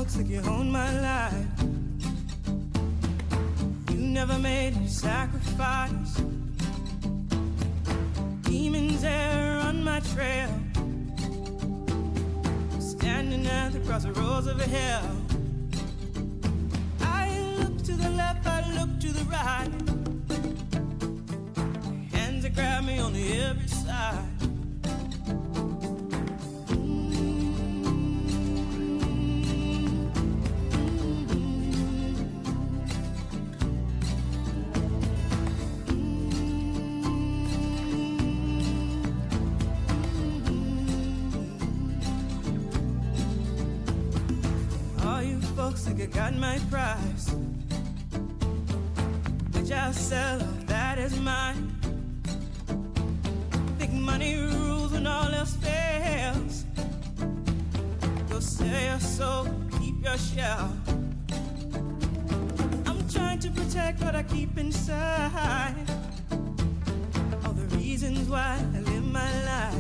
folks like you own my life. You never made a sacrifice. Demons there on my trail, standing at the crossroads of hell. I look to the left, I look to the right. Hands that grab me on every side. Folks think I got my price, which I'll sell, all that is mine. Big money rules when all else fails. Go sell your soul, keep your shell. I'm trying to protect what I keep inside, all the reasons why I live my life.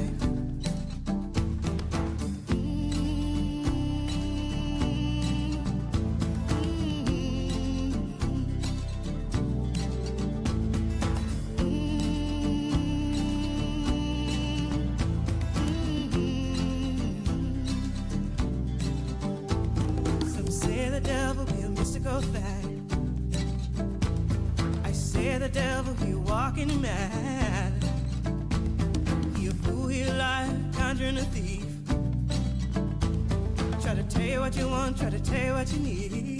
The devil be a mystical thing. I say the devil be walking mad. He a fool, he a liar, conjuring a thief. Try to tell you what you want, try to tell you what you need.